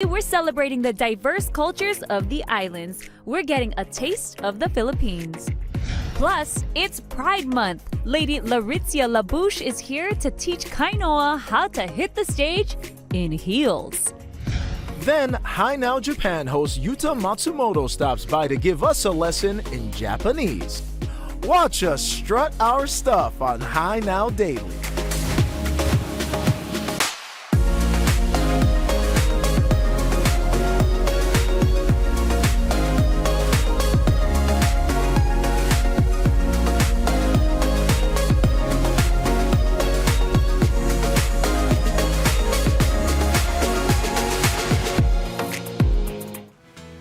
We're celebrating the diverse cultures of the islands. We're getting a taste of the Philippines. Plus, it's Pride Month. Lady Laritzia Labouche is here to teach Kainoa how to hit the stage in heels. Then, Hi Now Japan host Yuta Matsumoto stops by to give us a lesson in Japanese. Watch us strut our stuff on Hi Now Daily.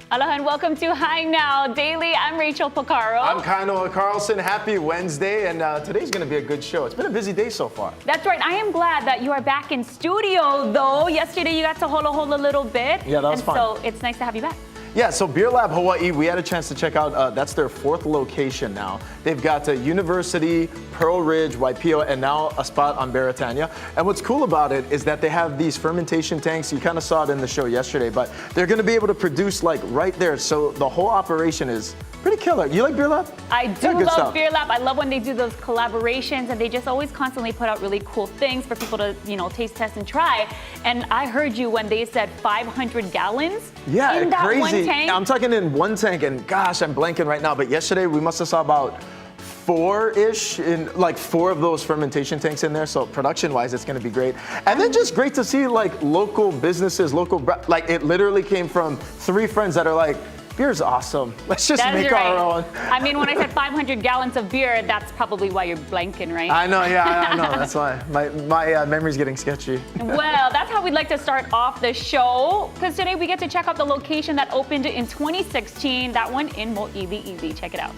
Aloha and welcome to Hi Now Daily. I'm Rachel Pocaro. I'm Kainoa Carlson. Happy Wednesday, and today's going to be a good show. It's been a busy day so far. That's right. I am glad that you are back in studio, though. Yesterday you got to holo a little bit. Yeah, that was fun. So it's nice to have you back. Yeah, so Beer Lab Hawaii, we had a chance to check out, that's their 4th location now. They've got University, Pearl Ridge, Waipio, and now a spot on Beretania. And what's cool about it is that they have these fermentation tanks. You kind of saw it in the show yesterday, but they're going to be able to produce like right there. So the whole operation is pretty killer. You like Beer Lab? I do good love stuff. Beer Lab. I love when they do those collaborations, and they just always constantly put out really cool things for people to, taste, test, and try. And I heard you when they said 500 gallons in that crazy. one tank. I'm talking in one tank, and gosh, I'm blanking right now. But yesterday we must have saw about 4-ish in like 4 of those fermentation tanks in there. So production-wise, it's going to be great. And then just great to see like local businesses, like it literally came from 3 friends that are like, beer's awesome. Let's just make our own. I mean, when I said 500 gallons of beer, that's probably why you're blanking, right? I know, yeah, I know. That's why my memory's getting sketchy. Well, that's how we'd like to start off the show, because today we get to check out the location that opened in 2016, that one in Mo'ili. Check it out.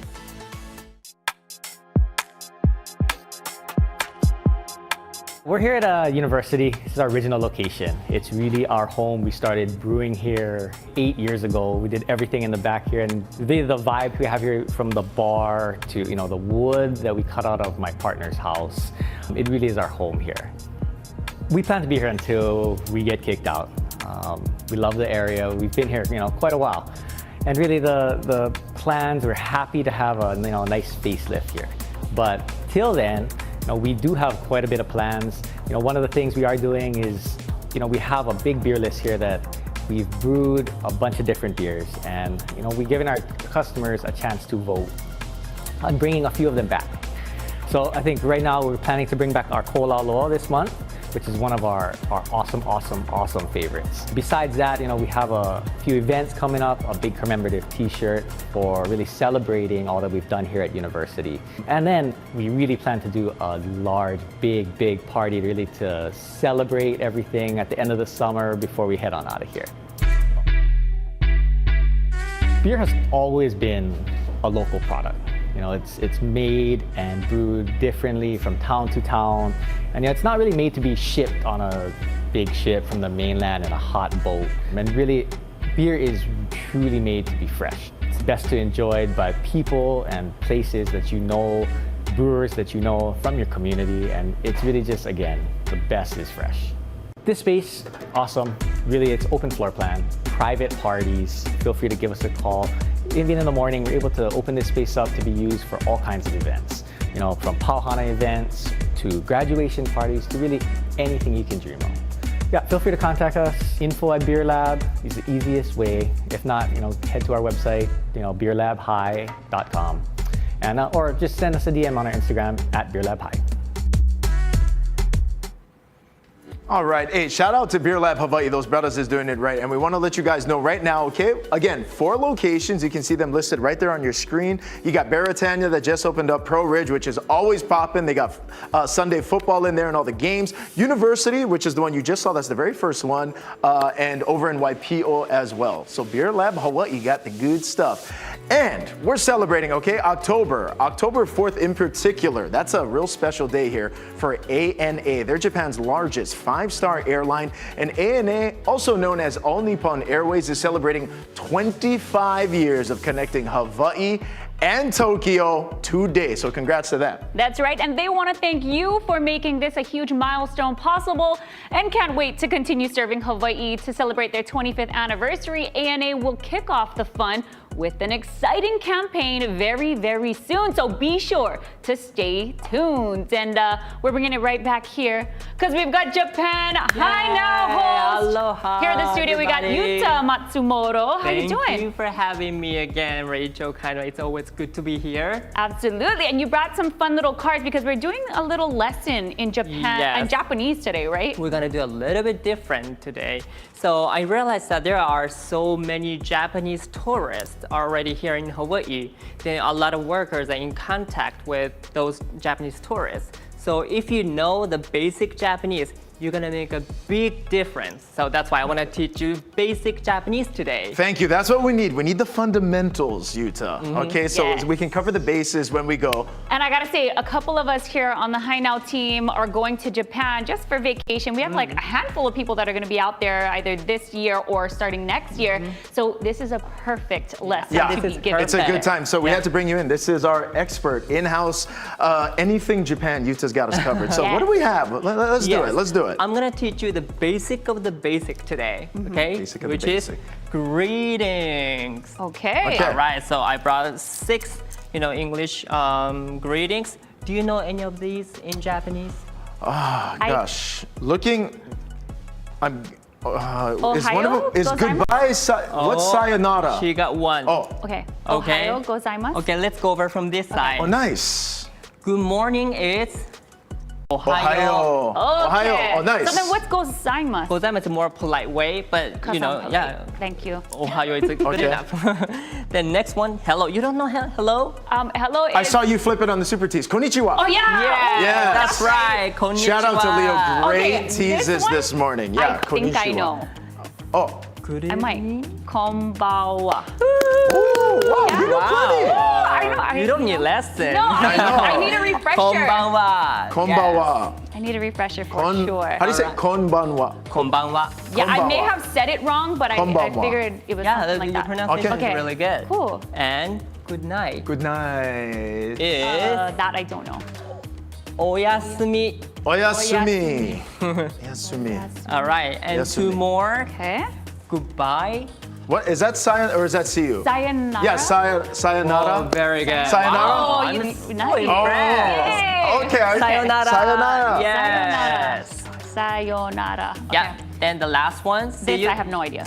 We're here at University. This is our original location. It's really our home. We started brewing here 8 years ago. We did everything in the back here, and the vibe we have here, from the bar to the wood that we cut out of my partner's house, it really is our home here. We plan to be here until we get kicked out. We love the area. We've been here quite a while, and really the plans, we're happy to have a nice facelift here. But till then, we do have quite a bit of plans. One of the things we are doing is, we have a big beer list here that we've brewed a bunch of different beers, and we've given our customers a chance to vote on bringing a few of them back. So I think right now we're planning to bring back our Kola Loa this month, which is one of our awesome favorites. Besides that, we have a few events coming up, a big commemorative t-shirt for really celebrating all that we've done here at University. And then we really plan to do a large, big party really to celebrate everything at the end of the summer before we head on out of here. Beer has always been a local product. It's made and brewed differently from town to town. And it's not really made to be shipped on a big ship from the mainland in a hot boat. And really, beer is truly made to be fresh. It's best to enjoy by people and places that brewers that from your community. And it's really just, again, the best is fresh. This space, awesome. Really, it's open floor plan, private parties. Feel free to give us a call. Even in the morning, we're able to open this space up to be used for all kinds of events. From pauhana events to graduation parties to really anything you can dream of. Yeah, feel free to contact us. info@beerlab is the easiest way. If not, head to our website, beerlabhigh.com, and or just send us a DM on our Instagram @beerlabhigh. All right, hey, shout out to Beer Lab Hawaii. Those brothers is doing it right. And we want to let you guys know right now, okay? Again, 4 locations. You can see them listed right there on your screen. You got Beretania that just opened up, Pearl Ridge, which is always popping. They got Sunday football in there and all the games. University, which is the one you just saw. That's the very first one. And over in Waipio as well. So Beer Lab Hawaii got the good stuff. And we're celebrating, okay, October 4th in particular. That's a real special day here for ANA. They're Japan's largest 5-star airline. And ANA, also known as All Nippon Airways, is celebrating 25 years of connecting Hawaii and Tokyo today. So congrats to them. That's right, and they want to thank you for making this a huge milestone possible and can't wait to continue serving Hawaii. To celebrate their 25th anniversary, ANA will kick off the fun with an exciting campaign very, very soon. So be sure to stay tuned. And we're bringing it right back here because we've got Japan Hi Now host. Aloha, Here in the studio, everybody. we got Yuta Matsumoto. How you doing? Thank you for having me again, Rachel Kainoa. It's always good to be here. Absolutely. And you brought some fun little cards because we're doing a little lesson in Japan Yes. and Japanese today, right? We're gonna do a little bit different today. So I realized that there are so many Japanese tourists already here in Hawaii. Then a lot of workers are in contact with those Japanese tourists. So if you know the basic Japanese, you're gonna make a big difference. So that's why I wanna teach you basic Japanese today. Thank you. That's what we need. We need the fundamentals, Yuta. Okay, so Yes. we can cover the bases when we go. And I gotta say, a couple of us here on the Hi Now team are going to Japan just for vacation. We have like a handful of people that are gonna be out there either this year or starting next year. So this is a perfect lesson Yeah, to be is given. it's a good time. So we had to bring you in. This is our expert in-house. Anything Japan, Yuta's got us covered. So what do we have? Let's do Yes. it. Let's do it. I'm gonna teach you the basic of the basic today, okay? Basic of the Which is basic. greetings. Okay. Okay. All right, so I brought 6, English greetings. Do you know any of these in Japanese? Gosh, looking, I'm. Is one of them Ohayo is gozaimasu? goodbye? What's sayonara? She got 1. Oh, Okay. Okay. Ohayo gozaimasu. Okay, let's go over from this side. oh, nice. Good morning is Ohio. Ohio. Oh, nice. So then what gozaimasu? Gozaimasu is a more polite way, but yeah. Thank you. Ohio is good Okay. enough. Then next one, hello. You don't know hello? Hello. I is- saw you flip it on the Super Tees. Konnichiwa. Oh yeah. Yes. That's right. Konnichiwa. Shout out to Leo. Great Okay, teases one, this morning. Yeah, I think I konnichiwa. know. Oh. Good I might. evening. Konbawa. Oh, wow. You know plenty. I know. You don't need lesson. No, I know. need a refresher. Konbanwa. Konbawa. I need a refresher for Kon, sure. How do you say Alright. konbanwa? Yes. Konbanwa. Yeah, I may Konbawa. have said it wrong, but I Konbanwa. figured it was Yeah, something like your that. pronunciation Okay. is really good. Cool. And good night Good night. is That I don't know. oyasumi. Oyasumi. Oyasumi. All right, and Oyasumi. 2 more. Okay. Goodbye. What is that? Sayon or is that see you? Sayonara. Yeah, sayonara. Oh, very good. Sayonara? Oh, I'm you so nice. impressed. Yay. Okay. Sayonara. Sayonara. Yes. Sayonara. Okay. Yeah. And the last one. See This you. I have no idea.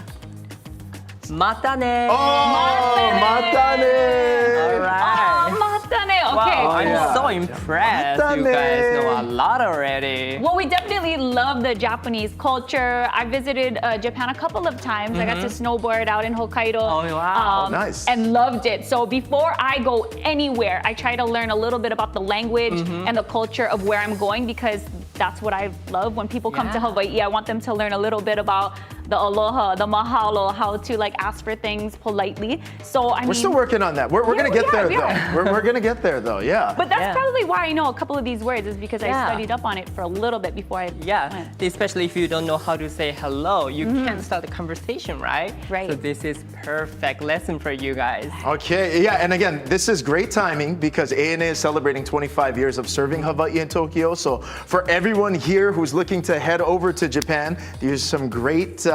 Mata ne. Oh, matane. All right. Oh, matane. Okay. Wow, I'm yeah. so impressed. You guys know a lot already. Well, we definitely love the Japanese culture. I visited Japan a couple of times. I got to snowboard out in Hokkaido. Oh, wow. Nice. And loved it. So before I go anywhere, I try to learn a little bit about the language and the culture of where I'm going because that's what I love. When people come to Yeah. Hawaii, I want them to learn a little bit about the aloha, the mahalo, how to like ask for things politely. So I mean, We're still working on that. We're Yeah, gonna we get are, there we though. are. We're gonna get there though. Yeah. but that's Yeah. probably why I know a couple of these words is because I Yeah. studied up on it for a little bit before I Yeah, went. especially if you don't know how to say hello, you can't start the conversation, right? Right. So this is perfect lesson for you guys. Okay, yeah, and again, this is great timing because ANA is celebrating 25 years of serving Hawaii and Tokyo. So for everyone here who's looking to head over to Japan, there's some great,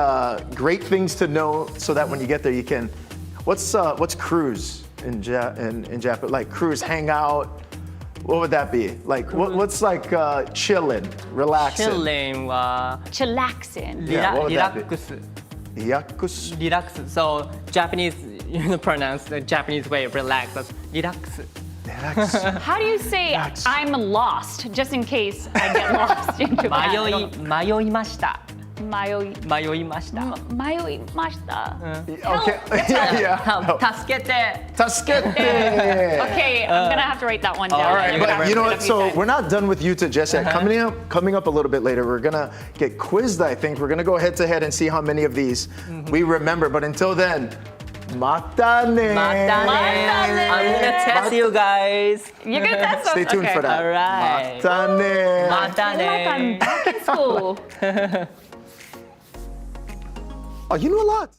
great things to know so that when you get there, you can. What's cruise in Japan? Like cruise, hang out. What would that be? Like what's like chilling, relaxing? Chilling, Chillaxing. Yeah, what would that be? relax. Yakus. Relax. So Japanese, pronounce the Japanese way, relax. That's relax. Relax. How do you say Relax. I'm lost, just in case I get lost in Japan? I don't know. 迷いました。 Mayoi. 迷いました。 Mayoimashita. Okay. yeah. Help. 助けて。 Tasukete. Okay, I'm gonna have to write that one down. All right, you but gotta you know what? Whatever So said. we're not done with Yuta just yet. Coming up a little bit later, we're gonna get quizzed. I think we're gonna go head to head and see how many of these we remember. But until then, matane. Matane. I'm gonna test you guys. You're gonna test us. Stay tuned okay. for that. All right. Matane. I feel like I'm back in school. Oh, you know a lot.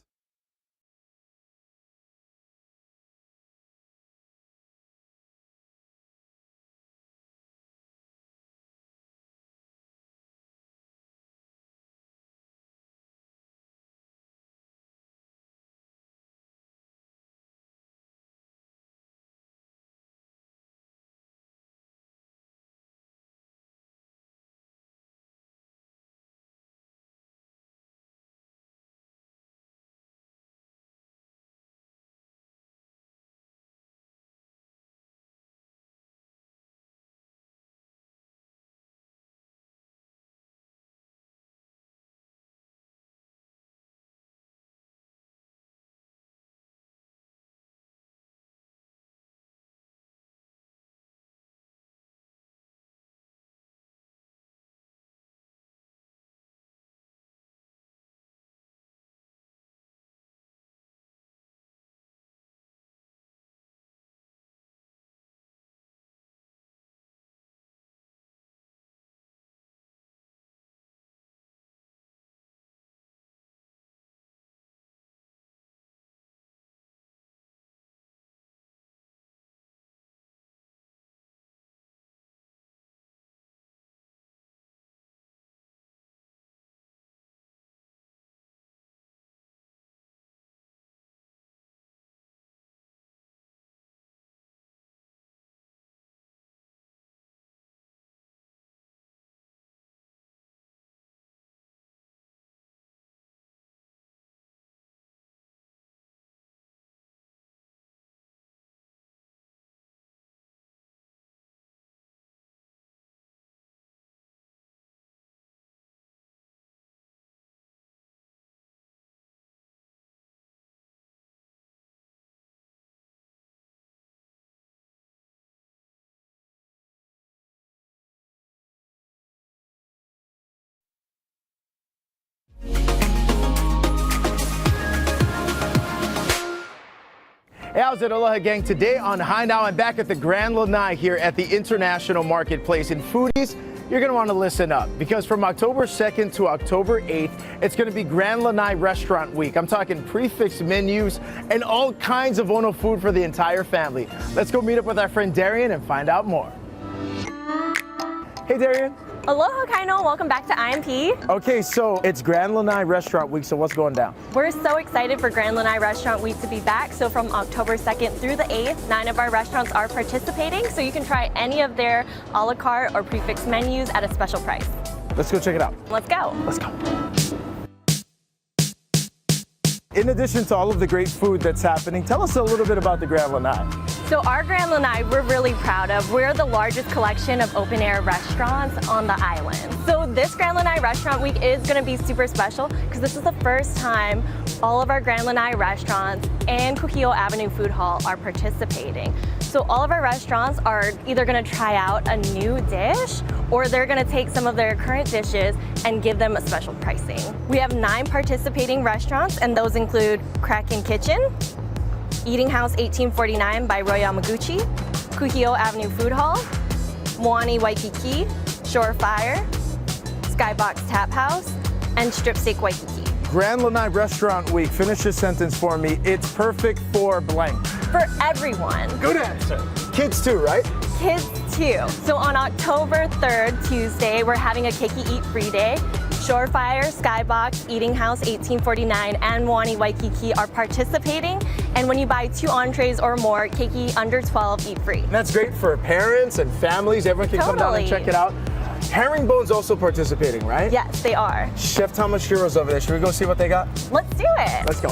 Hey, how's it, Aloha gang? Today on Hi Now, I'm back at the Grand Lanai here at the International Marketplace. And foodies, you're going to want to listen up because from October 2nd to October 8th, it's going to be Grand Lanai Restaurant Week. I'm talking prefix menus and all kinds of Ono food for the entire family. Let's go meet up with our friend Darian and find out more. Hey, Darian. Aloha, Kainoa. Welcome back to IMP. Okay, so it's Grand Lanai Restaurant Week, so what's going down? We're so excited for Grand Lanai Restaurant Week to be back. So from October 2nd through the 8th, 9 of our restaurants are participating, so you can try any of their a la carte or prefix menus at a special price. Let's go check it out. Let's go. Let's go. In addition to all of the great food that's happening, tell us a little bit about the Grand Lanai. So our Grand Lanai, we're really proud of. We're the largest collection of open-air restaurants on the island. So this Grand Lanai Restaurant Week is going to be super special because this is the first time all of our Grand Lanai restaurants and Kuhio Avenue Food Hall are participating. So all of our restaurants are either going to try out a new dish or they're going to take some of their current dishes and give them a special pricing. We have 9 participating restaurants, and those include Kraken Kitchen, Eating House 1849 by Roy Yamaguchi, Kuhio Avenue Food Hall, Moani Waikiki, Shore Fire, Skybox Tap House, and Strip Steak Waikiki. Grand Lanai Restaurant Week, finish this sentence for me. It's perfect for blank. For everyone. Good answer. Kids too, right? Kids too. So on October 3rd, Tuesday, we're having a Keiki Eat Free Day. Shorefire, Skybox, Eating House 1849, and Moani Waikiki are participating. And when you buy 2 entrees or more, Keiki under 12 eat free. And that's great for parents and families. Everyone can come down and check it out. Herringbone's also participating, right? Yes, they are. Chef Tamashiro's over there. Should we go see what they got? Let's do it. Let's go.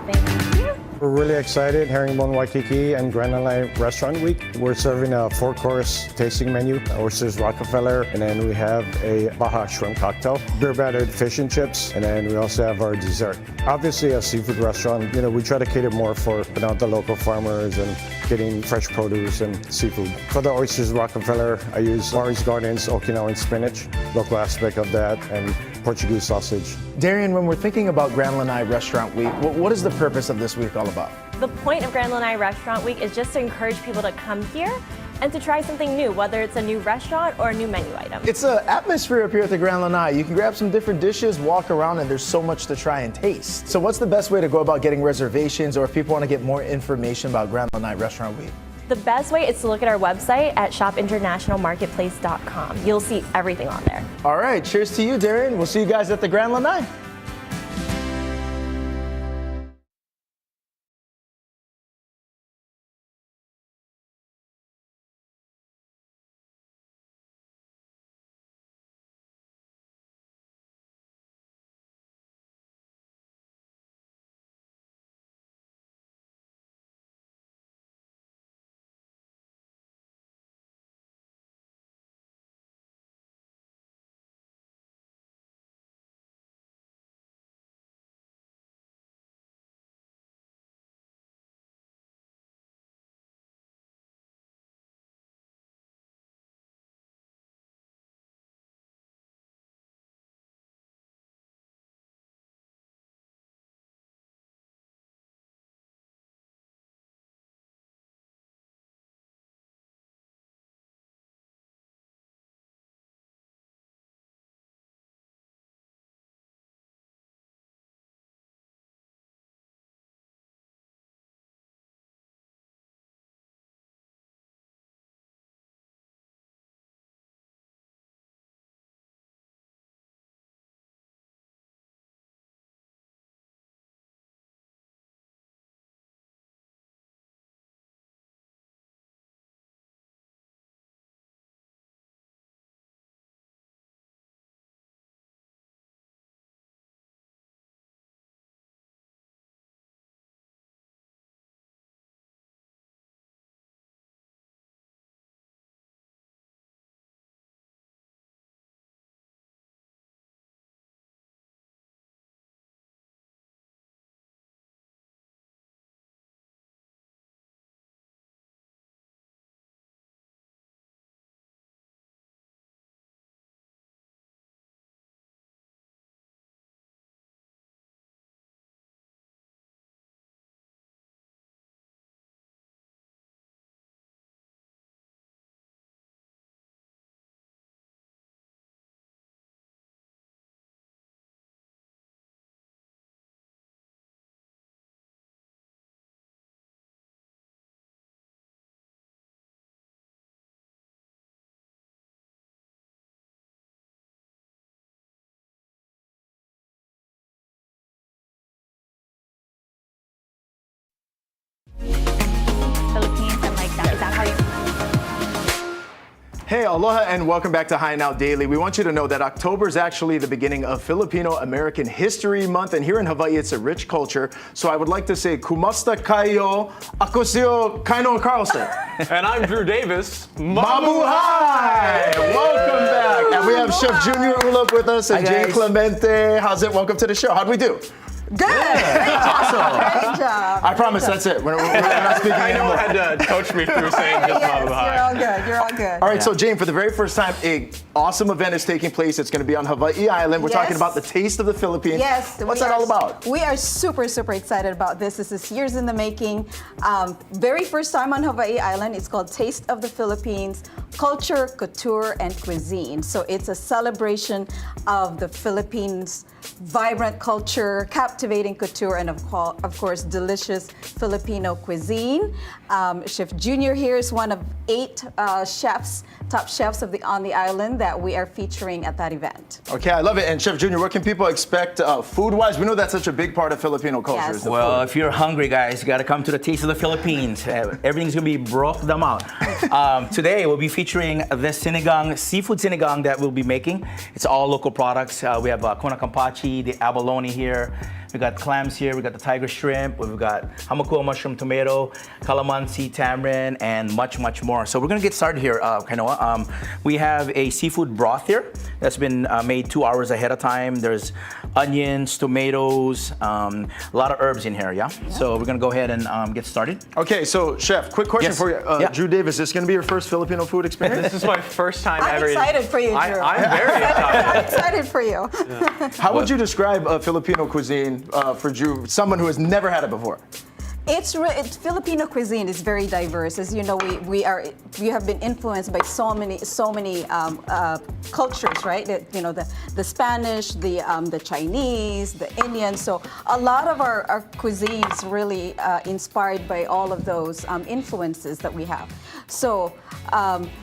Thank you. We're really excited, Herringbone Waikiki and Grand Lanai Restaurant Week. We're serving a 4-course tasting menu, oysters Rockefeller, and then we have a Baja shrimp cocktail, beer battered fish and chips, and then we also have our dessert. Obviously, a seafood restaurant, we try to cater more for the local farmers and getting fresh produce and seafood. For the oysters Rockefeller, I use Mari's Gardens Okinawan spinach, local aspect of that, and Portuguese sausage. Darian, when we're thinking about Grand Lanai Restaurant Week, what is the purpose of this week all about? The point of Grand Lanai Restaurant Week is just to encourage people to come here and to try something new, whether it's a new restaurant or a new menu item. It's an atmosphere up here at the Grand Lanai. You can grab some different dishes, walk around, and there's so much to try and taste. So what's the best way to go about getting reservations, or if people want to get more information about Grand Lanai Restaurant Week? The best way is to look at our website at shopinternationalmarketplace.com. You'll see everything on there. All right, cheers to you, Darian. We'll see you guys at the Grand Lanai. Hey, aloha and welcome back to High Now Daily. We want you to know that October is actually the beginning of Filipino American History Month, and here in Hawaii, it's a rich culture. So I would like to say, Kumasta kayo, ako siyo Kainoa Carlson. And I'm Drew Davis. Mabuhay! Welcome back. And we have Chef Junior Ulap with us and Jane Clemente. How's it? Welcome to the show. How'd we do? Good. Awesome. Great job. I promise that's it. We're not speaking I know anymore. had to coach me through saying just Yes, Mabuhay. you're all good. You're all good. All right, so Jane, for the very first time, an awesome event is taking place. It's going to be on Hawaii Island. We're talking Yes. about the Taste of the Philippines. Yes. What's we that are- all about? We are super, super excited about this. This is years in the making. Very first time on Hawaii Island. It's called Taste of the Philippines, Culture, Couture, and Cuisine. So it's a celebration of the Philippines' vibrant culture, captivating couture, and of course, delicious Filipino cuisine. Chef Junior here is one of 8 chefs, top chefs on the island that we are featuring at that event. Okay, I love it. And Chef Junior, what can people expect food-wise? We know that's such a big part of Filipino culture. Yes. is the Well, food. if you're hungry, guys, you got to come to the Taste of the Philippines. Everything's going to be broke them out. Today, we'll be featuring this seafood sinigang that we'll be making. It's all local products. We have Kona Kampachi, the abalone here. We got clams here. We got the tiger shrimp. We've got hamakua mushroom tomato, calamansi tamarind, and much, much more. So we're going to get started here, Kainoa. We have a seafood broth here that's been made 2 hours ahead of time. There's onions, tomatoes, a lot of herbs in here, yeah? So we're going to go ahead and get started. Okay, so Chef, quick question Yes. for you. Yeah. Drew Davis, this going to be your first Filipino food experience? This is my first time I'm ever. excited for you, Drew. I'm very excited. I'm excited for you. How would you describe Filipino cuisine for Drew, someone who has never had it before? It's Filipino cuisine is very diverse. As you know, we have been influenced by so many cultures, right? The Spanish, the Chinese, the Indian. So a lot of our cuisine is really inspired by all of those influences that we have. So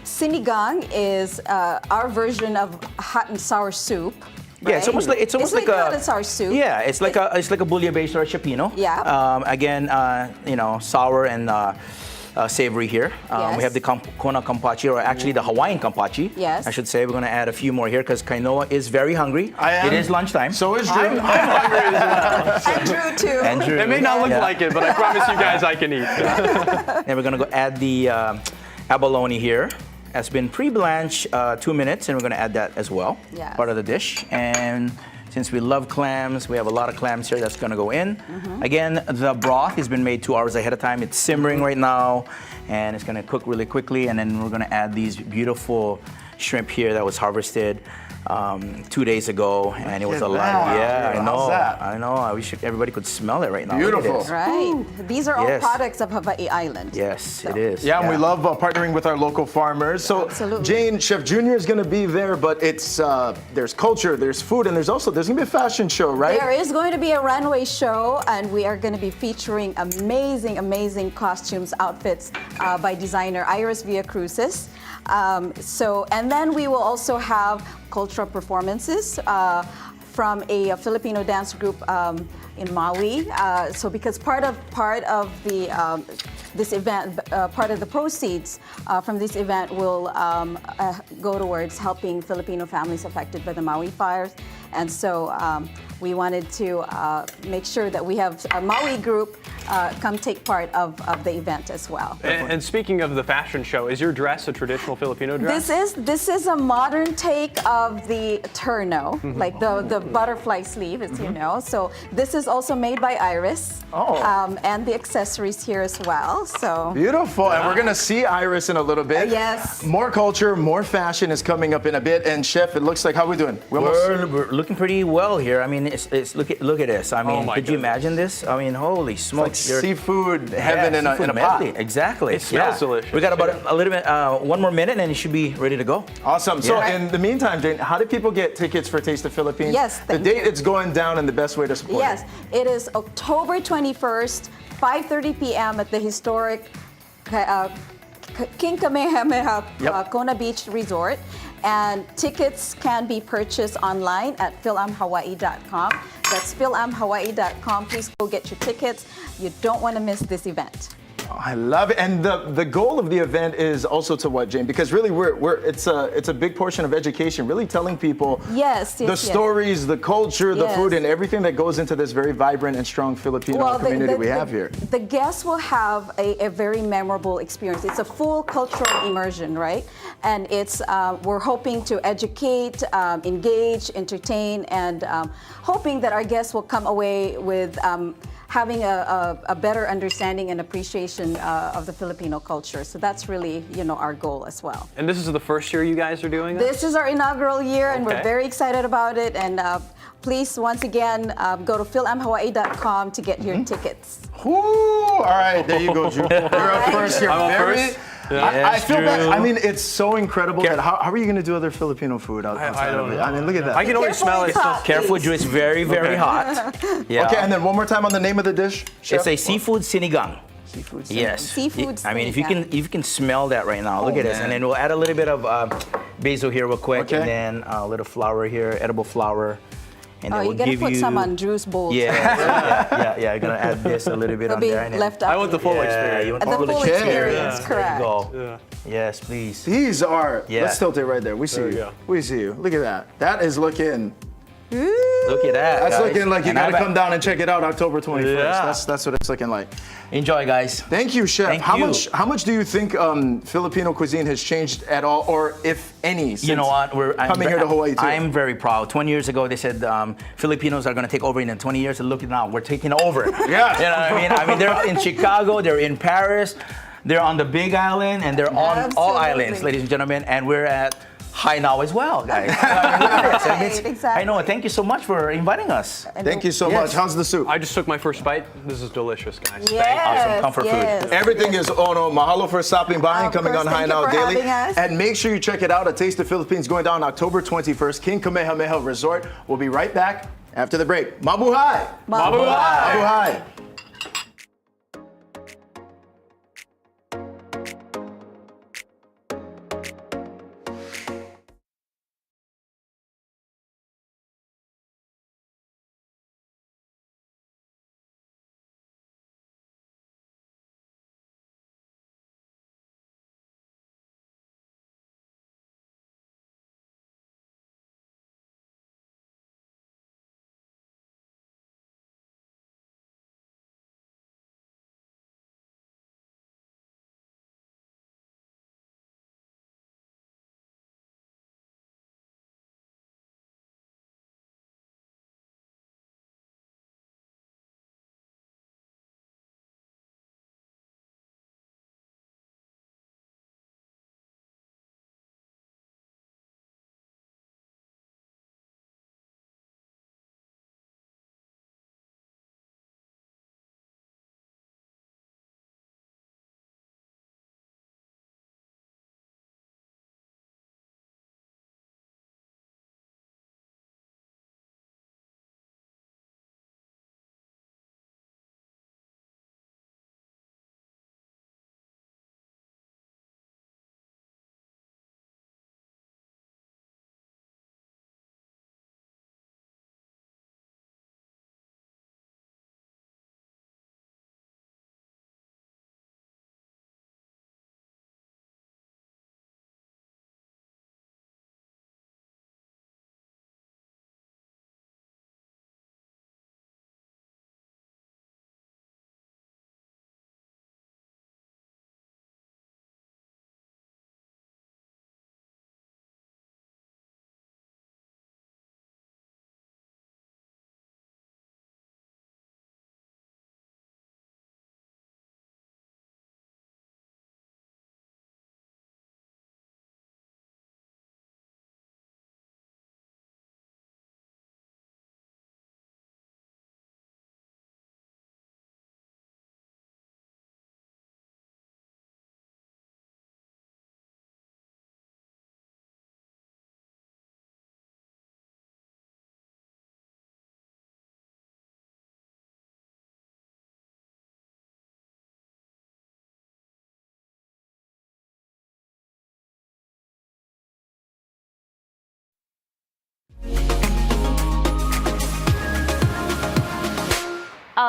sinigang is our version of hot and sour soup. Yeah, it's right? almost like a hot and sour soup. Yeah, it's like a bouillon-based or a chipino. Yeah. Again, sour and savory here. Yes. We have the Kona Kampachi, or actually the Hawaiian Kampachi. Yes. I should say. We're going to add a few more here because Kainoa is very hungry. I am. It is lunchtime. So is Drew. I'm hungry as well. And Drew too. And Drew. It may not look Yeah. like it, but I promise you guys I can eat. And we're going to go add the abalone here. It's been pre-blanched 2 minutes, and we're going to add that as well. Yes. Part of the dish. And since we love clams, we have a lot of clams here that's going to go in. Again, the broth has been made 2 hours ahead of time. It's simmering right now, and it's going to cook really quickly. And then we're going to add these beautiful shrimp here that was harvested 2 days ago, and it was at alive. that. Yeah, I How's know. that? I know. I wish everybody could smell it right now. Look at Beautiful. this. Right. These are all Yes. products of Hawaii Island. Yes, So- it is. Yeah, and we love partnering with our local farmers. So, Absolutely. Jane, Chef Junior is going to be there, but it's there's culture, there's food, and there's going to be a fashion show, right? There is going to be a runway show, and we are going to be featuring amazing, amazing costumes, outfits by designer Iris Villacruzes. And then we will also have cultural performances from a Filipino dance group in Maui. So because part of the this event, part of the proceeds from this event will go towards helping Filipino families affected by the Maui fires. And so we wanted to make sure that we have a Maui group come take part of the event as well. And speaking of the fashion show, is your dress a traditional Filipino dress? This is a modern take of the terno, like the butterfly sleeve, as you know. So this is also made by Iris, and the accessories here as well. So Beautiful, and we're going to see Iris in a little bit. Yes. More culture, more fashion is coming up in a bit. And Chef, it looks like, how are we doing? We're looking pretty well here. I mean, it's look at this. I mean, my could you goodness. imagine this? I mean, holy like smokes! You're- seafood heaven in seafood a pot. medley. Exactly. It smells delicious, We got about too. a little bit, one more minute, and it should be ready to go. Awesome. So Yeah. in the meantime, Jane, how do people get tickets for Taste of Philippines? Yes, The thank date it's going down and the best way to support yes, it is October 21st, 5:30 p.m. at the historic King Kamehameha Kona Beach Resort. And tickets can be purchased online at philamhawaii.com. That's philamhawaii.com. Please go get your tickets. You don't want to miss this event. I love it. And the goal of the event is also to what, Jane? Because really it's a big portion of education, really telling people the stories, the culture, the food, and everything that goes into this very vibrant and strong Filipino community we have here. The guests will have a very memorable experience. It's a full cultural immersion, right? And it's we're hoping to educate, engage, entertain, and hoping that our guests will come away with having a better understanding and appreciation of the Filipino culture. So that's really, our goal as well. And this is the first year you guys are doing this? This is our inaugural year, and we're very excited about it. And please, once again, go to philamhawaii.com to get your tickets. Ooh, all right, there you go, Drew. You're up first. You're very. I feel that. I mean, it's so incredible. That how are you going to do other Filipino food outside of it? I mean, look at that. I can always smell it. Careful, Drew. It's very, very hot. Yeah. Okay, and then one more time on the name of the dish, Chef. It's a seafood sinigang. Seafood sinigang. Yes. Seafood I mean, if you sinigang. can smell that right now, look at this. And then we'll add a little bit of basil here real quick, and then a little flour here, edible flour. And then you gotta put some on Drew's bowl. Yeah. You're gonna add this a little bit on there. And Left I want the full experience. You want the full experience, There correct. you go. Yes, please. These are. Let's tilt it right there. We see you. We see you. Look at that. That is looking. Look at that. That's guys. looking like you And gotta come down and check it out October 21st. Yeah. That's what it's looking like. Enjoy, guys. Thank you, Chef. Thank how you. much do you think Filipino cuisine has changed at all, or if any? You know what? Coming here to Hawaii too. I'm very proud. 20 years ago, they said Filipinos are going to take over in 20 years, and look at now, we're taking over. Yeah. You know what I mean? I mean, they're in Chicago, they're in Paris, they're on the Big Island, and they're on all islands, ladies and gentlemen, and we're at High now as well, guys. Look at this. Exactly. I know. Thank you so much for inviting us. Thank you so much. How's the soup? I just took my first bite. This is delicious, guys. Awesome comfort food. Everything is ono. Mahalo for stopping by and coming on High Now Daily. And make sure you check it out. A Taste of Philippines going down October 21st. King Kamehameha Resort. We'll be right back after the break. Mabuhay! Mabuhay! Mabuhay!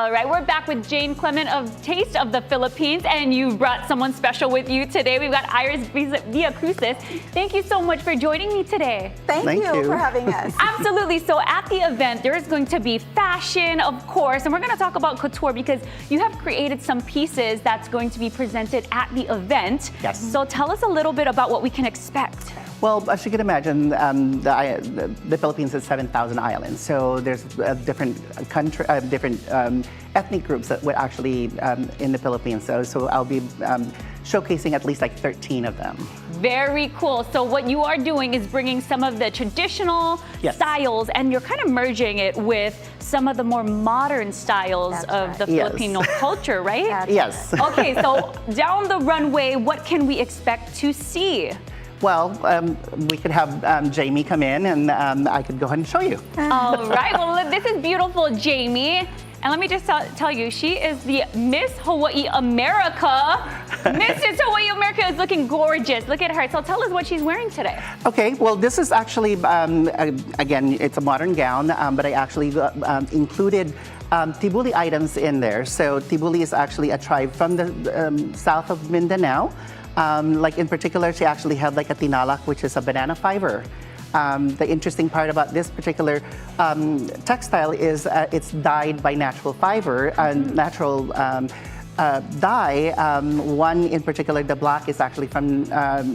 All right, we're back with Jane Clement of Taste of the Philippines, and you brought someone special with you today. We've got Iris Villacruzes. Thank you so much for joining me today. Thank you for having us. Absolutely. So at the event, there is going to be fashion, of course, and we're going to talk about couture because you have created some pieces that's going to be presented at the event. Yes. So tell us a little bit about what we can expect. Well, as you can imagine, the Philippines has 7,000 islands, so there's different ethnic groups that were actually in the Philippines. So I'll be showcasing at least like 13 of them. Very cool. So what you are doing is bringing some of the traditional styles, and you're kind of merging it with some of the more modern styles of the Filipino culture, right? Yes. Okay, so down the runway, what can we expect to see? Well, we could have Jamie come in, and I could go ahead and show you. All right. Well, this is beautiful, Jamie. And let me just tell you, she is the Miss Hawaii America. Mrs. Hawaii America is looking gorgeous. Look at her. So tell us what she's wearing today. Okay, well, this is actually, again, it's a modern gown, but I actually included Tibuli items in there. So Tibuli is actually a tribe from the south of Mindanao. Like in particular, she actually had like a tinalak, which is a banana fiber. The interesting part about this particular textile is it's dyed by natural fiber, natural dye. One in particular, the black is actually from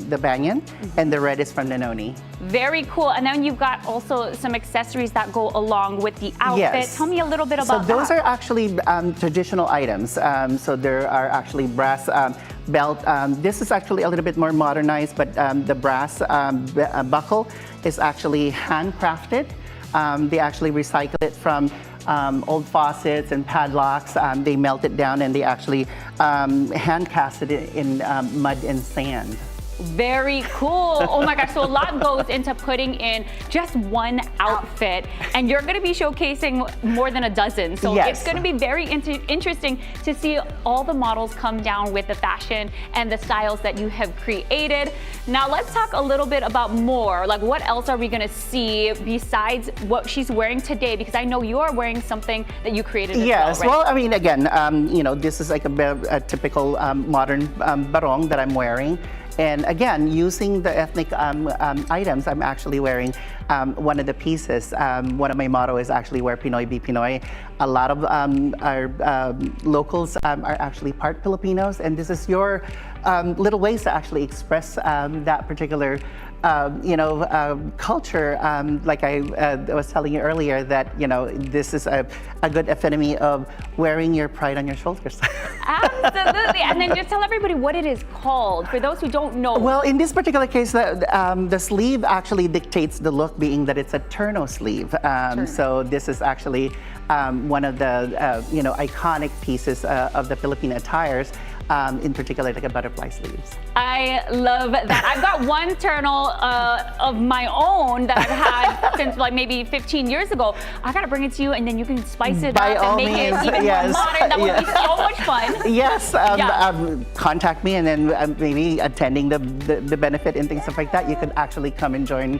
the banyan, and the red is from the noni. Very cool. And then you've got also some accessories that go along with the outfit. Yes. Tell me a little bit about that. So those are actually traditional items. So there are actually brass belt. This is actually a little bit more modernized, but the brass buckle is actually handcrafted. They actually recycle it from old faucets and padlocks. They melt it down, and they actually hand cast it in mud and sand. Very cool. Oh my gosh, so a lot goes into putting in just one outfit, and you're going to be showcasing more than a dozen. So it's going to be very interesting to see all the models come down with the fashion and the styles that you have created. Now let's talk a little bit about more, like what else are we going to see besides what she's wearing today? Because I know you are wearing something that you created as yes, well, right? Well, I mean, again, you know, this is like a typical modern barong that I'm wearing. And again, using the ethnic items, I'm actually wearing one of the pieces. One of my motto is actually wear Pinoy, be Pinoy. A lot of our locals are actually part Filipinos, and this is your little ways to actually express that particular culture. Like I was telling you earlier, that this is a good epitome of wearing your pride on your shoulders. Absolutely. And then just tell everybody what it is called for those who don't know. Well, in this particular case, the sleeve actually dictates the look, being that it's a turno sleeve. So this is actually one of the iconic pieces of the Philippine attires. In particular, like a butterfly sleeves. I love that. I've got one turtle of my own that I've had since like maybe 15 years ago. I gotta bring it to you, and then you can spice it up and make it even more modern. That would be so much fun. Yes, contact me, and then maybe attending the benefit and things stuff like that. You could actually come and join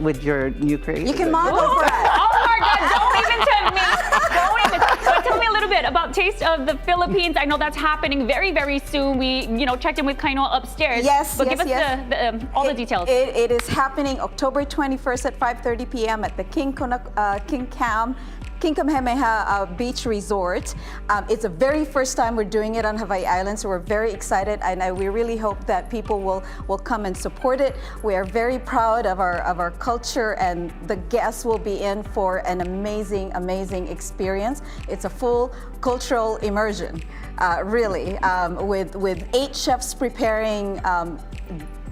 with your new creation. You can model for us. Oh my God! Don't even tempt me. Don't even. But tell me a little bit about Taste of the Philippines. I know that's happening very soon. We checked in with Kainoa upstairs. Yes, but give us all the details. It is happening October 21st at 5:30 p.m. at the King Kamehameha Beach Resort. It's the very first time we're doing it on Hawaii Island, so we're very excited, and we really hope that people will come and support it. We are very proud of our culture, and the guests will be in for an amazing experience. It's a full cultural immersion, really, with 8 chefs preparing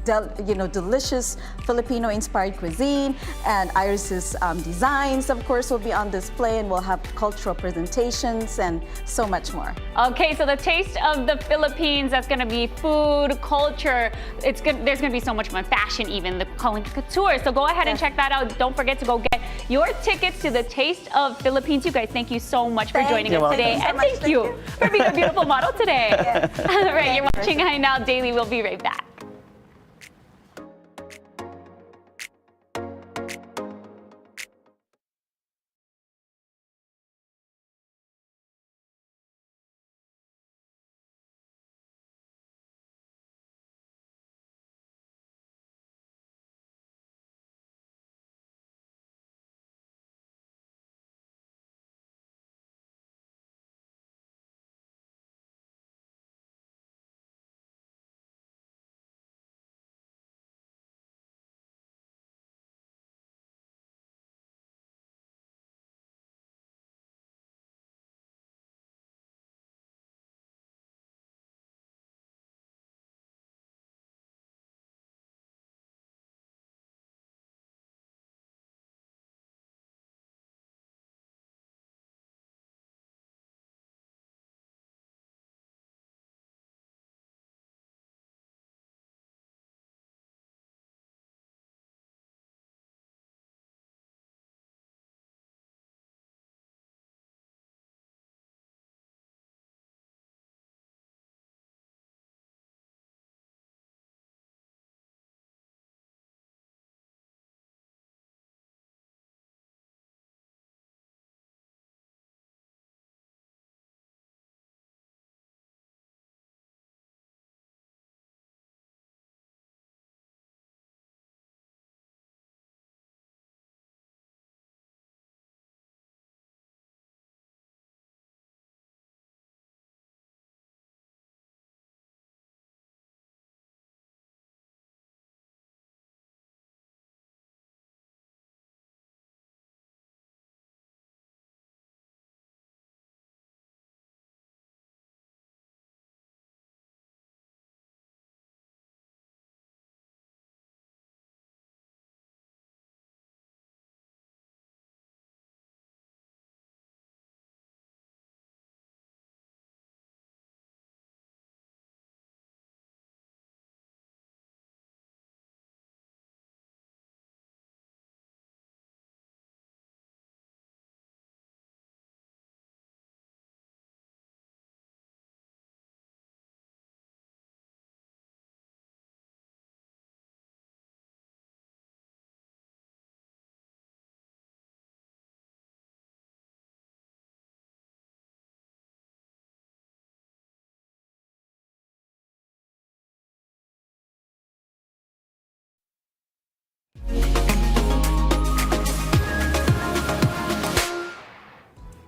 delicious Filipino-inspired cuisine, and Iris's designs, of course, will be on display, and we'll have cultural presentations and so much more. Okay, so the Taste of the Philippines, that's going to be food, culture. There's going to be so much fun, fashion even, the couture. So go ahead and check that out. Don't forget to go get your tickets to the Taste of Philippines. You guys, thank you so much for joining us today. And thank you for being a beautiful model today. All right, you're watching Hi Now Daily. We'll be right back.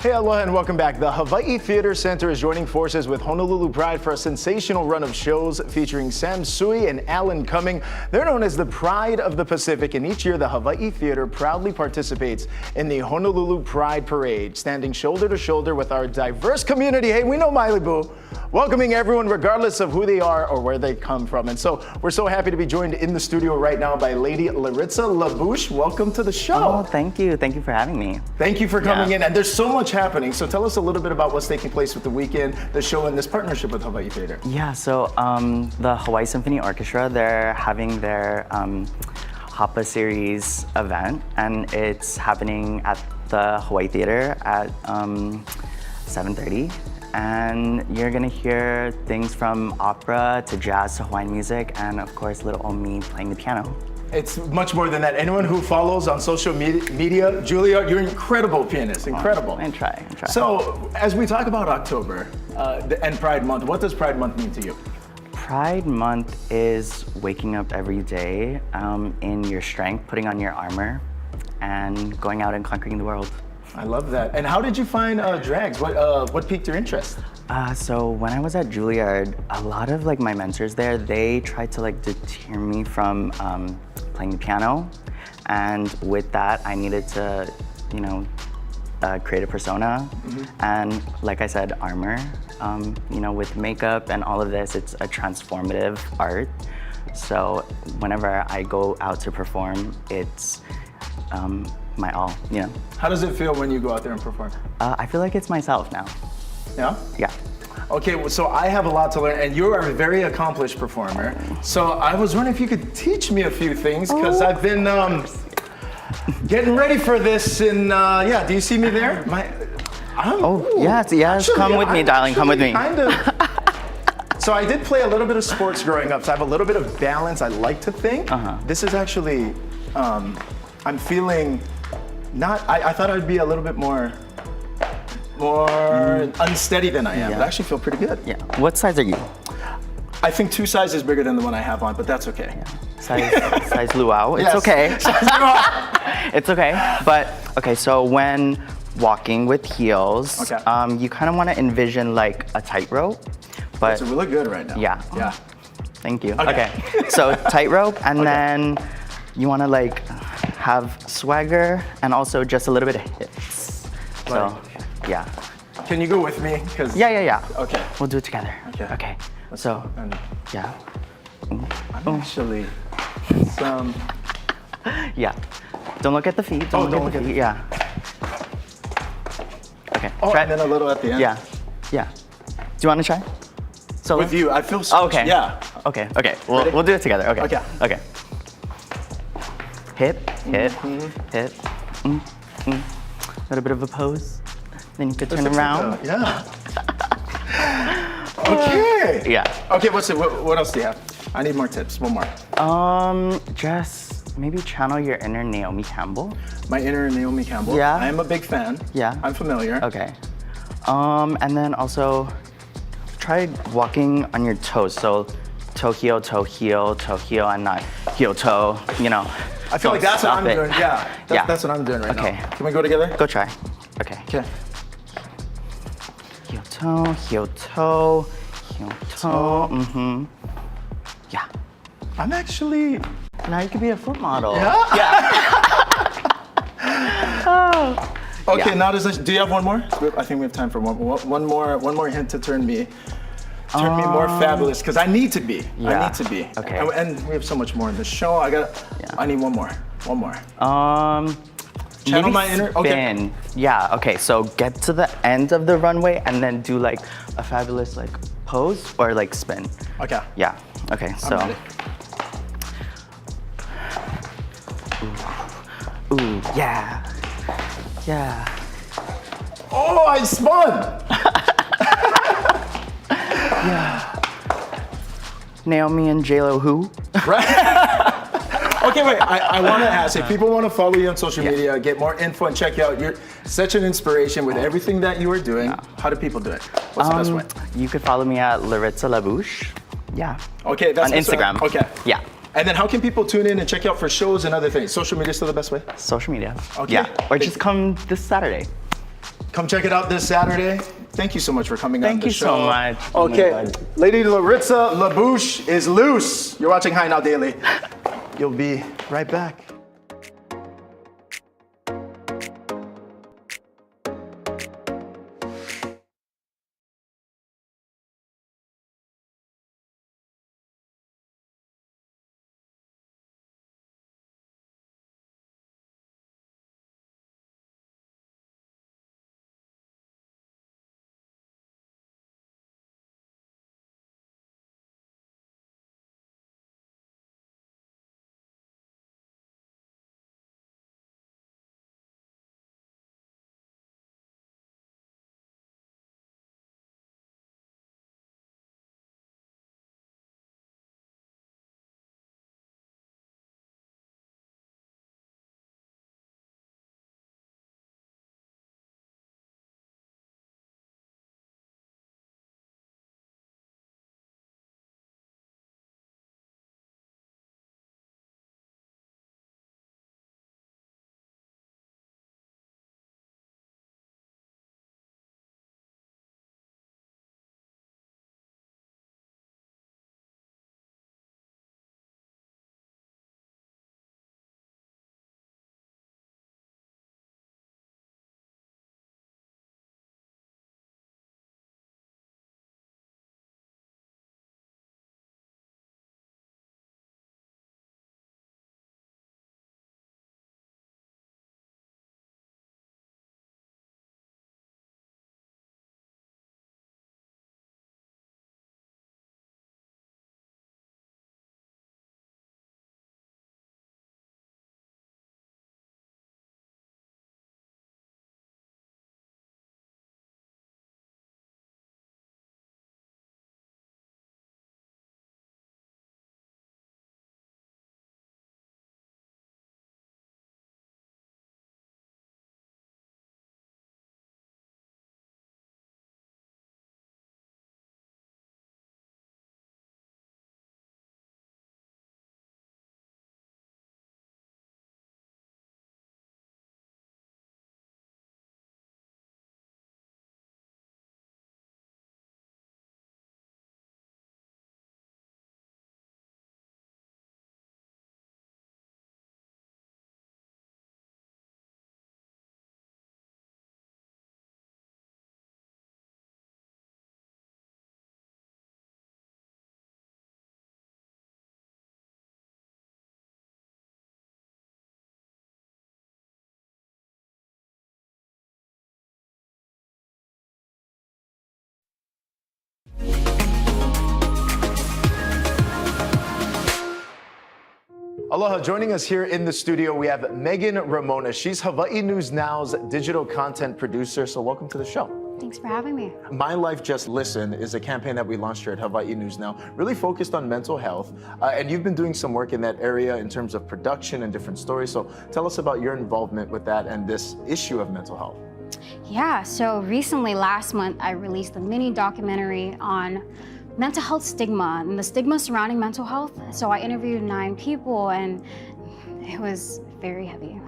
Hey, aloha and welcome back. The Hawaii Theater Center is joining forces with Honolulu Pride for a sensational run of shows featuring Sam Sui and Alan Cumming. They're known as the Pride of the Pacific, and each year the Hawaii Theater proudly participates in the Honolulu Pride Parade, standing shoulder to shoulder with our diverse community. Hey, we know Miley Boo, welcoming everyone regardless of who they are or where they come from. And so we're so happy to be joined in the studio right now by Lady Laritza LaBouche. Welcome to the show. Oh, thank you. Thank you for having me. Thank you for coming in. And there's so much happening. So tell us a little bit about what's taking place with the weekend, the show, and this partnership with Hawaii Theater. Yeah, so the Hawaii Symphony Orchestra, they're having their Hapa Series event, and it's happening at the Hawaii Theater at 7:30. And you're gonna hear things from opera to jazz to Hawaiian music, and of course, little old me playing the piano. It's much more than that. Anyone who follows on social media, Julia, you're an incredible pianist, incredible. I try. So, as we talk about October and Pride Month, what does Pride Month mean to you? Pride Month is waking up every day in your strength, putting on your armor, and going out and conquering the world. I love that. And how did you find drags? What piqued your interest? So when I was at Juilliard, a lot of my mentors there, they tried to deter me from playing the piano. And with that, I needed to, create a persona. And like I said, armor. With makeup and all of this, it's a transformative art. So whenever I go out to perform, it's my all, How does it feel when you go out there and perform? I feel like it's myself now. Yeah? Yeah. Okay, so I have a lot to learn, and you are a very accomplished performer. So I was wondering if you could teach me a few things, because I've been getting ready for this, and do you see me there? Yes, come with me, darling, come with me. So I did play a little bit of sports growing up, so I have a little bit of balance, I like to think. This is actually, I'm feeling I thought I'd be a little bit more unsteady than I am, but I actually feel pretty good. Yeah. What size are you? I think 2 sizes bigger than the one I have on, but that's okay. Yeah. Size luau. It's okay. It's okay. But okay, so when walking with heels, you kind of want to envision a tightrope. But so we look good right now. Yeah. Yeah. Thank you. Okay. So tightrope, and then you want to have swagger and also just a little bit of hips. So, yeah. Can you go with me? Yeah. Okay. We'll do it together. Okay. So, yeah. I'm actually, yeah. Don't look at the feet. Don't look at the feet. Yeah. Okay. Try. And then a little at the end. Yeah. Do you want to try? So with you, I feel so. Okay. Yeah. Okay. We'll do it together. Okay. Hip. A little bit of a pose. Then you could turn around. Yeah. Okay. Yeah. Okay, what else do you have? I need more tips. One more. Just maybe channel your inner Naomi Campbell. My inner Naomi Campbell? Yeah. I am a big fan. Yeah. I'm familiar. Okay. And then also try walking on your toes. So toe heel, and not heel toe, I feel like that's what I'm doing. Yeah. That's what I'm doing right now. Okay. Can we go together? Go try. Okay. Heel toe. Yeah. I'm actually. Now you could be a foot model. Okay, now do you have one more? I think we have time for one more hint to turn me more fabulous, because I need to be. Yeah. I need to be. Okay. And we have so much more in the show. I need one more. Channel my inner. Spin. Okay. Yeah. Okay. So get to the end of the runway and then do a fabulous pose or spin. Okay. Yeah. Okay. So. Ooh. Yeah. Oh, I spun. Yeah. Naomi and JLo who? Right. Okay, wait. I want to ask, if people want to follow you on social media, get more info, and check you out, you're such an inspiration with everything that you are doing. How do people do it? What's the best way? You could follow me at Laritza LaBouche. Yeah. Okay, that's on Instagram. Okay. Yeah. And then how can people tune in and check you out for shows and other things? Social media is still the best way? Social media. Okay. Yeah. Or just come this Saturday. Come check it out this Saturday. Thank you so much for coming on the show. Thank you so much. Oh my Okay, God. Lady Laritza LaBouche is loose. You're watching High Now Daily. You'll be right back. Aloha, joining us here in the studio, we have Megan Ramona. She's Hawaii News Now's digital content producer, so welcome to the show. Thanks for having me. My Life Just Listen is a campaign that we launched here at Hawaii News Now, really focused on mental health. And you've been doing some work in that area in terms of production and different stories. So tell us about your involvement with that and this issue of mental health. Yeah, so recently, last month, I released a mini documentary on mental health stigma and the stigma surrounding mental health. So I interviewed 9 people and it was very heavy.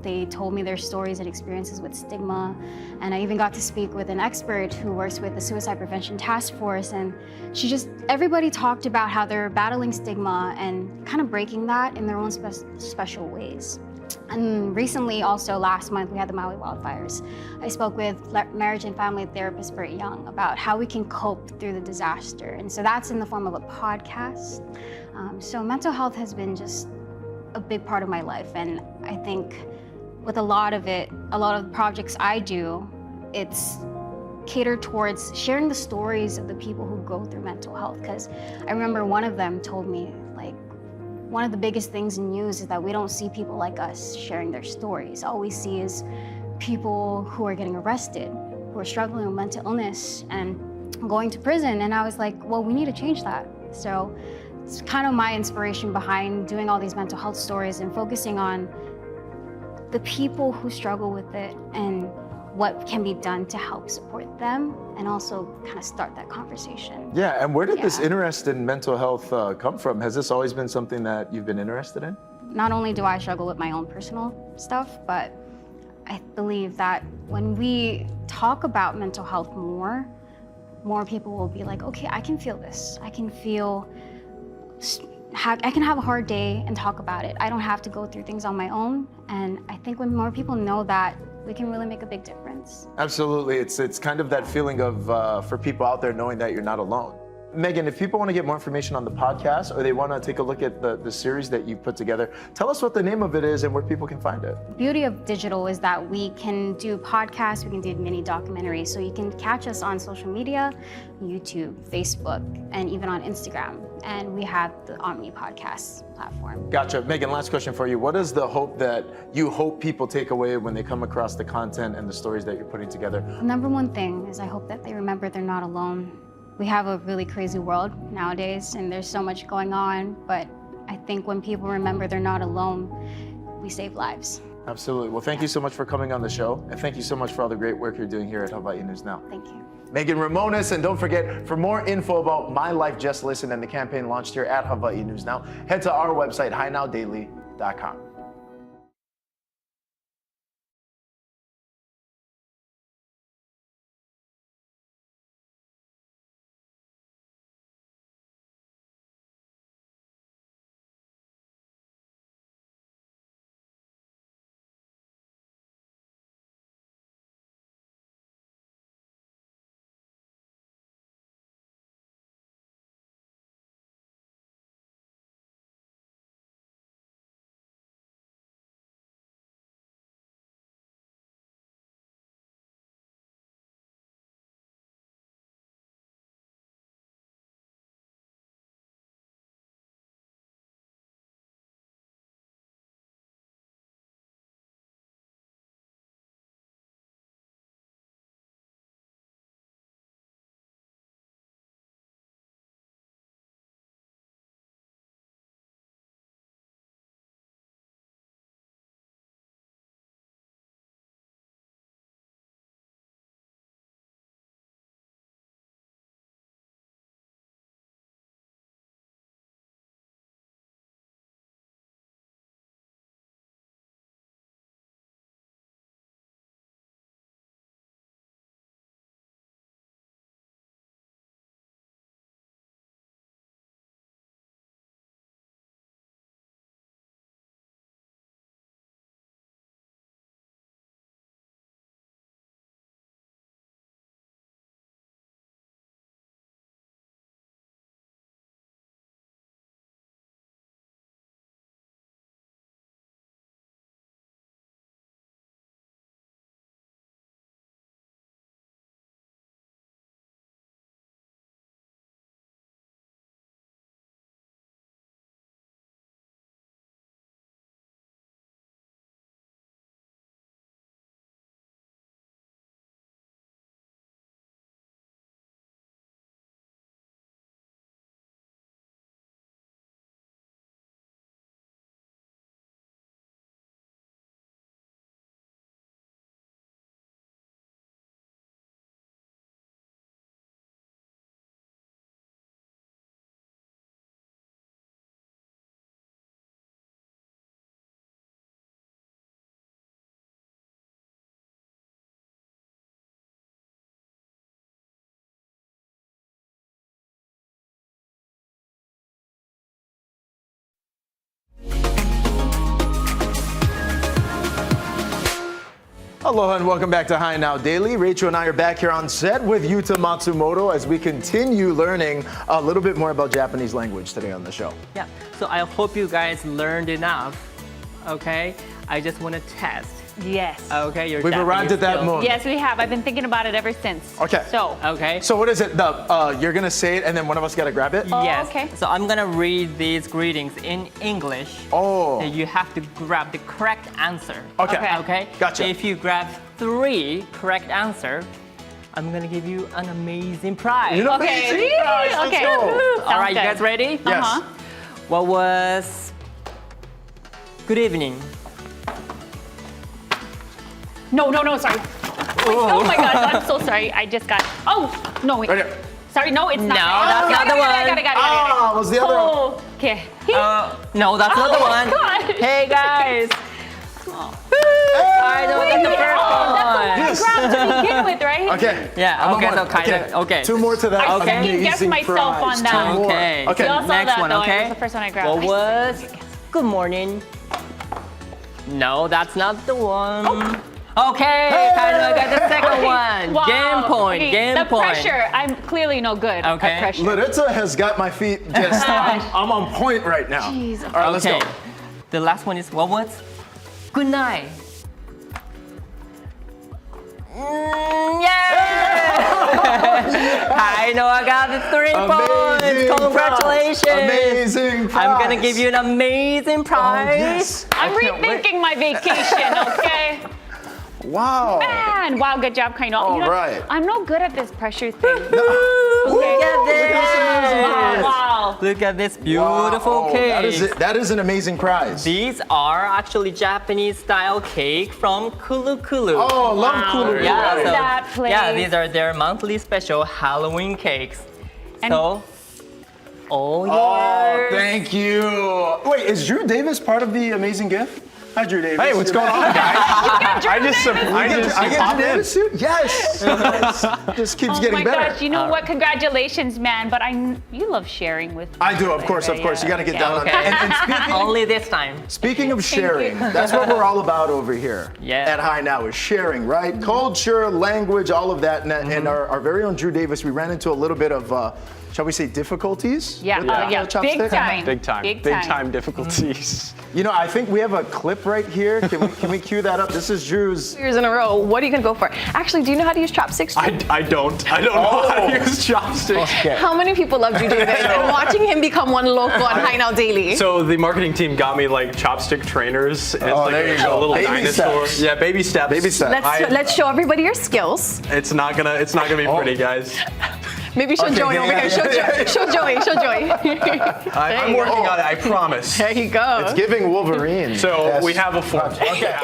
They told me their stories and experiences with stigma, and I even got to speak with an expert who works with the Suicide Prevention Task Force, and everybody talked about how they're battling stigma and kind of breaking that in their own special ways. And recently, also last month, we had the Maui wildfires. I spoke with marriage and family therapist Bert Young about how we can cope through the disaster. And so that's in the form of a podcast. So mental health has been just a big part of my life. And I think with a lot of the projects I do, it's catered towards sharing the stories of the people who go through mental health. Because I remember one of them told me, like, one of the biggest things in news is that we don't see people like us sharing their stories. All we see is people who are getting arrested, who are struggling with mental illness and going to prison. And I was like, well, we need to change that. So it's kind of my inspiration behind doing all these mental health stories and focusing on the people who struggle with it and what can be done to help support them and also kind of start that conversation. Yeah, and where did this interest in mental health come from? Has this always been something that you've been interested in? Not only do I struggle with my own personal stuff, but I believe that when we talk about mental health more people will be like, okay, I can feel this. I can have a hard day and talk about it. I don't have to go through things on my own. And I think when more people know that, we can really make a big difference. Absolutely. It's kind of that feeling of, for people out there knowing that you're not alone. Megan, if people want to get more information on the podcast or they want to take a look at the series that you've put together, tell us what the name of it is and where people can find it. The beauty of digital is that we can do podcasts, we can do mini documentaries. So you can catch us on social media, YouTube, Facebook, and even on Instagram. And we have the Omni Podcast platform. Gotcha. Megan, last question for you. What is the hope that you hope people take away when they come across the content and the stories that you're putting together? The number one thing is I hope that they remember they're not alone. We have a really crazy world nowadays and there's so much going on, but I think when people remember they're not alone, we save lives. Absolutely. Well, thank you so much for coming on the show, and thank you so much for all the great work you're doing here at Hawaii News Now. Thank you. Megan Ramones, and don't forget, for more info about My Life Just Listen and the campaign launched here at Hawaii News Now, head to our website, hinowdaily.com. Aloha and welcome back to Hi Now Daily. Rachel and I are back here on set with Yuta Matsumoto as we continue learning a little bit more about Japanese language today on the show. Yeah, so I hope you guys learned enough, okay? I just want to test. Yes. Okay, your We've Japanese arrived at that skills. moment. Yes, we have. I've been thinking about it ever since. Okay. Okay. So what is it? You're going to say it and then one of us got to grab it? Yes. okay. So I'm gonna read these greetings in English. Oh. And you have to grab the correct answer. Okay. Okay. Gotcha. If you grab 3 correct answer, I'm gonna give you an amazing prize. Okay. Let's Okay. go. All right, you good. guys ready? Yes. What was good evening? No, sorry. Oh my gosh, I'm so sorry. I just got. Oh, no, wait. Right here. Sorry, no, it's not. No, that's not the one. I got it. Ah, was the other one? Okay. No, that's not the Oh, one. God. Hey guys. Kainoa got the first one. That's a grab to begin with, right? Okay. Yeah, I'm okay, on so one. Kainoa, okay. Two more to that. I Okay. second guessed amazing myself prize. on that. Two more. Okay, Okay. We all saw next that, one, though. It okay? was the first one I grabbed. What was good morning? No, that's not the one. Okay, Kainoa got the second one. Wow. Game point, Okay, game the point. pressure, I'm clearly no good Okay. at pressure. Laritza has got my feet just, I'm on point right now. Jeez. All right, let's Okay. go. The last one is what was? Good night. Kainoa got the 3 Amazing points. Congratulations. prize. Amazing prize. I'm gonna give you an amazing prize. yes. I'm I can't wait. rethinking my vacation, okay? Wow. Man, wow, good job, Kainoa. All right. I'm no good at this pressure thing. Look at this. Wow. Look at this beautiful Wow. cake. That is an amazing prize. These are actually Japanese style cake from Kulu Kulu. Oh, love Kulu. Yeah, Love that place. yeah, these are their monthly special Halloween cakes. And- So, all Oh, yours. thank you. Wait, is Drew Davis part of the amazing gift? Hi, Drew Davis. Hey, what's going on, guys? I just I get pop Drew in. Davis suit? Yes. Just keeps Oh getting my better. gosh, you know what? Congratulations, man. But you love sharing with me. I do, of course. You got to get down on Okay. that. And speaking, Only this time. speaking of sharing, that's what we're all about over here Yeah. at High Now is sharing, right? Culture, language, all of that. And our very own Drew Davis, we ran into a little bit of, shall we say, difficulties? Yeah, with yeah. Chopstick? Big time. Big time difficulties. You know, I think we have a clip right here. Can we cue that up? This is Drew's. Years in a row. What are you gonna go for? Actually, do you know how to use chopsticks? I don't know how to use chopsticks. Okay. How many people love Drew Davis and watching him become one local on High Now Daily? So the marketing team got me like chopstick trainers. It's like there you a go. little Baby dinosaur. steps. Yeah, baby steps. Baby steps. Let's show everybody your skills. It's not gonna be pretty, guys. Maybe show Okay, Joey yeah, over yeah, here. yeah. Show Joey. I'm working on it. I promise. There you go. It's giving Wolverine. So Yes. we have a form. Okay.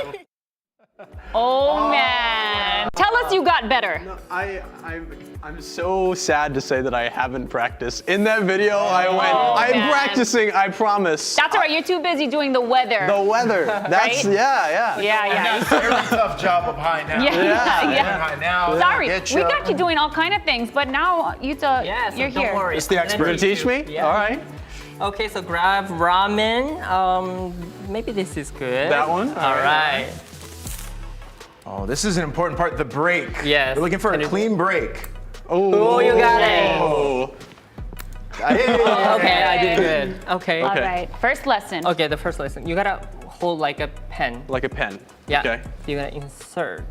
Oh, man. Tell us you got better. I'm so sad to say that I haven't practiced. In that video, I went, I'm man. practicing, I promise. That's all right. You're too busy doing the weather. The weather. That's, Right? yeah. Yeah. Very tough job of High Now. Yeah. High Now. Sorry, Get we ya. got you doing all kind of things, but now Yuta, Yeah, so you're don't here. worry. It's the expert. You're gonna teach me? Yeah. All right. Okay, so grab ramen. Maybe this is good. That one? All right. Oh, this is an important part. The break. Yes. We're looking for a Can you- clean break. Oh, you got it. Oh. Hey. Okay, I did good. Okay. All Okay. right, first lesson. Okay, the first lesson. You gotta hold like a pen. Like a pen. Yeah. Okay. You gotta insert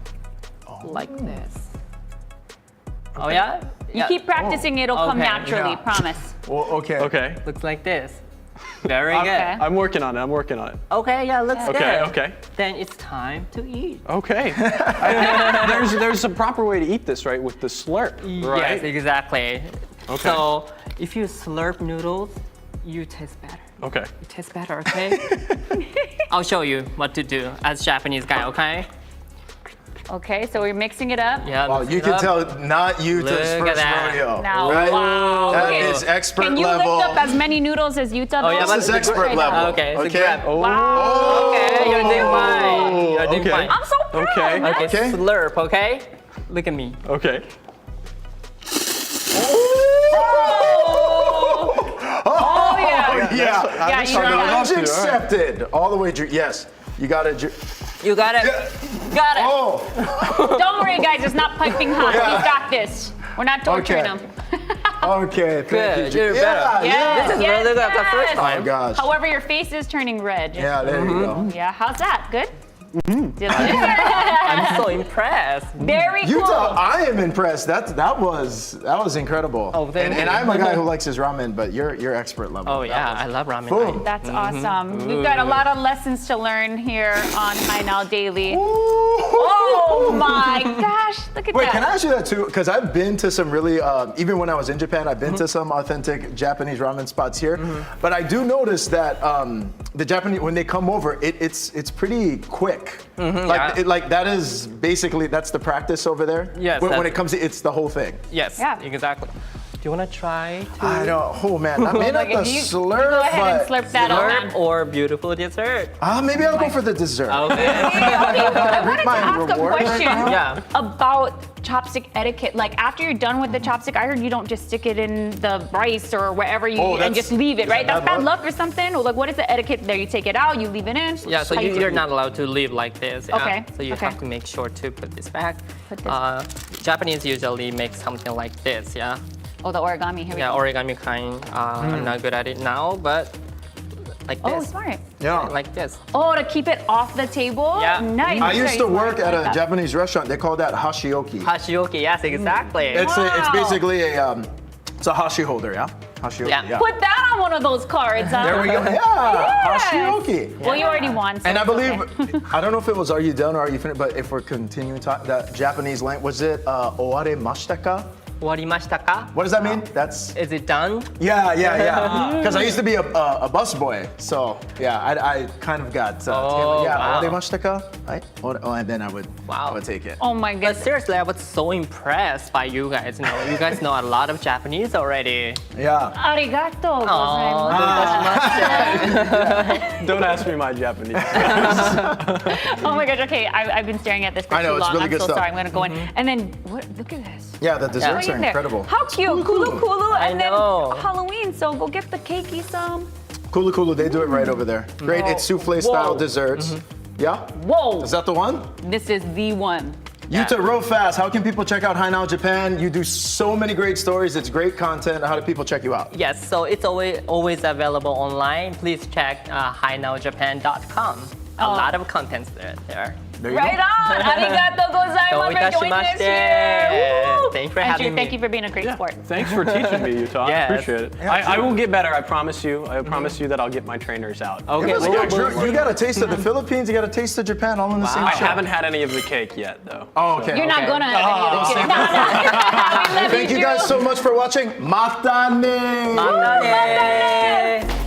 like this. Oh yeah? You keep practicing, it'll come Okay. naturally, Yeah. promise. Well, okay. Okay. Looks like this. Very good. Okay. I'm working on it. Okay, yeah, looks good. Okay. Then it's time to eat. Okay. There's a proper way to eat this, right? With the slurp, right? Yes, exactly. Okay. So if you slurp noodles, you taste better. Okay. You taste better, okay? I'll show you what to do as Japanese guy, okay? Okay, so we're mixing it up. Yeah. Well, mix you it can up. tell not Yuta's Look at first that. rodeo. Now, right? wow. That Okay. is expert Can you level. lift up as many noodles as Yuta Oh, yeah, does? but This is expert level. Okay, so Okay. grab. Wow. Okay, you're doing fine. You're doing Okay. fine. I'm so proud. Okay. man. Okay, Okay. slurp, okay? Look at me. Okay. Oh, yeah. Yeah. Yeah, you got Challenge it. accepted. All the way, Drew. Yes. You got it. You got it. Got it. Oh. Don't worry, guys, it's not piping hot. Yeah. We got this. We're not torturing Okay. them. Okay. Thank Good, you. you're Yeah, better. yeah. This is really good the first Oh time. gosh. However, your face is turning red. Yeah. There you go. Yeah, how's that? Good? Delicious. I'm so impressed. Very cool. Utah, I am impressed. That was incredible. Oh, thank and you. I'm a guy who likes his ramen, but you're expert level. Oh That yeah, was- I love ramen. Boom. That's awesome. We've got a lot of lessons to learn here on High Now Daily. Oh my gosh, look at Wait, that. can I ask you that too? Because I've been to some really, even when I was in Japan, I've been to some authentic Japanese ramen spots here. But I do notice that the Japanese, when they come over, it's pretty quick. Like that is basically, that's the practice over there. Yes, When that's- it comes to, it's the whole thing. Yes, Yeah. exactly. you want to try? I don't. Oh man, I may not the slurp, Go ahead and but slurp that on. Slurp or beautiful dessert? maybe I'll go for the dessert. Okay. I wanted to My ask a reward question Yeah. about chopstick etiquette. Like after you're done with the chopstick, I heard you don't just stick it in the rice or wherever you Oh, and that's- just leave it, is right? that That's bad bad luck? luck or something? Or like what is the etiquette there? You take it out, you leave it in? Yeah, so How you do you're it? not allowed to leave like this. Yeah? Okay, So you okay. have to make sure to put this back. Put this- Japanese usually make something like this, yeah? Oh, the origami. Here we Yeah, go. origami kind. I'm not good at it now, but like this. Oh, smart. Yeah. Like this. Oh, to keep it off the table? Yeah. Nice. I used to Very work smart. at I like a that. Japanese restaurant. They call that hashioki. Hashioki, yes, exactly. It's Wow. basically it's a hashi holder, yeah. Hashioki. Yeah. Put that on one of those cards. Huh? There we go. Yeah, Yes. hashioki. Well, you already won. So And I it's believe, okay. I don't know if it was are you done or are you finished, but if we're continuing talking, that Japanese language, was it owaremashita ka? Warimashita ka? What does that mean? That's, Is it done? yeah. Because I used to be a busboy, so yeah, I kind of got, wow. owaremashita ka? Right? And then I would take it. Oh my But goodness. seriously, I was so impressed by you guys. You guys know a lot of Japanese already. Yeah. Arigato. Don't ask me my Japanese. Oh my gosh. Okay, I've been staring at this for I know, too it's long. really I'm good so stuff. sorry. I'm gonna go in. And then what? Look at this. Yeah, the desserts Right are there. incredible. How cute. Kulu Kulu. I And then know. Halloween. So go get the cakey some. Kulu Kulu, they do it right over there. Great, it's souffle style Whoa. desserts. Yeah? Whoa. Is that the one? This is the one. Yuta, real fast, how can people check out Hainao Japan? You do so many great stories, it's great content. How do people check you out? Yes, so it's always available online. Please check hainaojapan.com. A lot of contents there. There you Right go. on. Arigato gozaimasu for joining us here. Woo. Thanks for Andrew, having me. thank you for being a great sport. Thanks for teaching me, Utah. Yes. I appreciate it. I will get better, I promise you. I promise you that I'll get my trainers out. Okay, It was good. well, You got a taste of the Philippines, you got a taste of Japan, all in the same I show. haven't had any of the cake yet, though. Oh, okay. You're not okay. gonna have any of this. No, no. We love Thank you guys so much for watching. Matane! Matane.